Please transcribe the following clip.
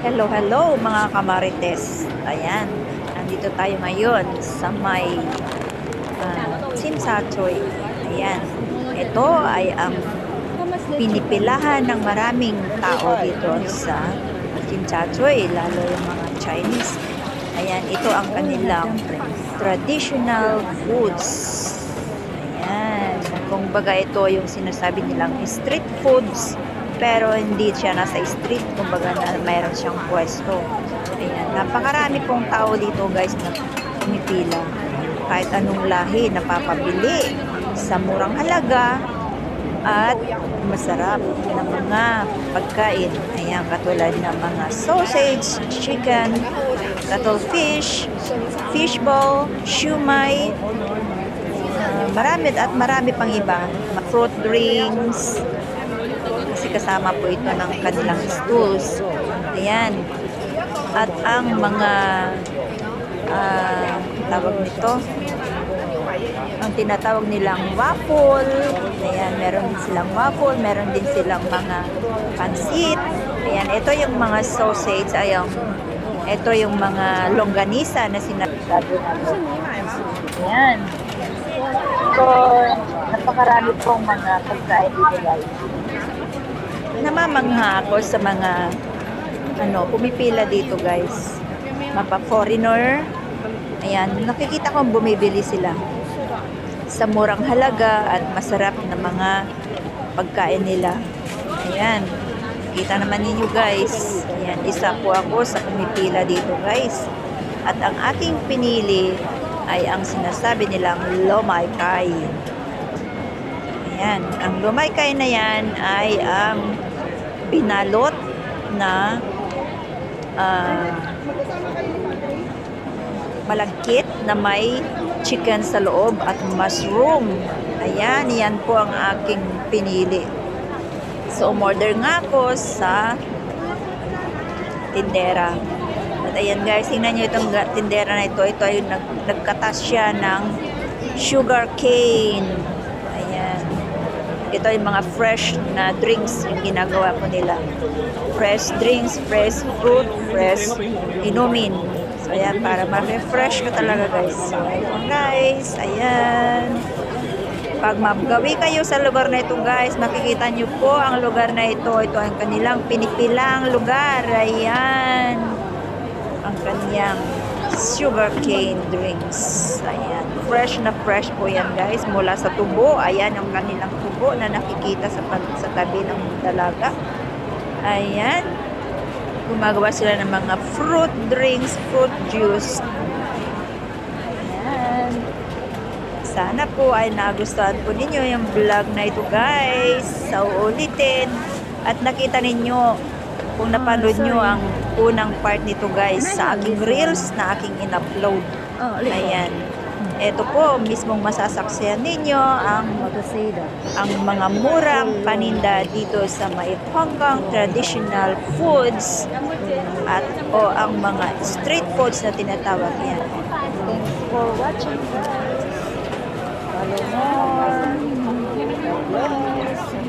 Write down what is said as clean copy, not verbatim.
Hello, hello mga kamarites. Ayan, nandito tayo ngayon sa may Simsatoy. Ayan, ito ay ang pinipilahan ng maraming tao dito sa Simsatoy, lalo yung mga Chinese. Ayan, ito ang kanilang traditional foods. Ayan, kung baga ito yung sinasabi nilang street foods, pero hindi siya nasa street, kumbaga na mayroon siyang pwesto. Ayan, napakarami pong tao dito guys na pumipila. Kahit anong lahi napapabili sa murang halaga at masarap na mga pagkain. Ayan, katulad ng mga sausage, chicken, cuttlefish, fishball, shumai, marami pang iba. Fruit drinks, kasi kasama po ito ng kanilang stools. Ayan. At ang mga tawag nito, ang tinatawag nilang waffle. Ayan, meron din silang waffle, meron din silang mga pansit. Ayan, ito yung mga sausage. Ayan, ito yung mga longganisa na sinasabi natin. Ayan. So, napakarami pong mga pagkain dito guys. Namamangha ako sa mga pumipila dito guys. Mapa foreigner. Ayan, nakikita ko bumibili sila sa murang halaga at masarap na mga pagkain nila. Ayan, kita naman ninyo guys. Ayan, isa po ako sa pumipila dito guys. At ang aking pinili ay ang sinasabi nilang lomai kai. Ayan, ang lomai kai na yan ay ang binalot na malagkit na may chicken sa loob at mushroom. Ayan, yan po ang aking pinili. So, umorder nga ako sa tindera. At ayan guys, tingnan nyo itong tindera na ito. Ito ay nagkatas siya ng sugar cane. Ayan. Ito ay mga fresh na drinks yung ginagawa ko nila. Fresh drinks, fresh fruit, fresh inumin. So ayan, para ma-refresh ka talaga guys. So ayan guys, ayan. Pag magawi kayo sa lugar na ito guys, makikita nyo po ang lugar na ito. Ito ang kanilang pinipilang lugar. Ayan. Ang kanyang sugarcane drinks. Ayan. Fresh na fresh po yan guys. Mula sa tubo. Ayan ang kanilang tubo na nakikita sa tabi ng dalaga. Ayan. Gumagawa sila ng mga fruit drinks, fruit juice. Ayan. Sana po ay nagustuhan po ninyo yung vlog na ito guys. Sa uulitin. At nakita ninyo kung napanood nyo ang unang part nito guys sa aking reels na aking in-upload. Ayan. Ito po, mismong masasaksihan ninyo ang mga murang paninda dito sa may Hongkong traditional foods at ang mga street foods na tinatawag yan. Thanks for watching guys. Follow more. God bless.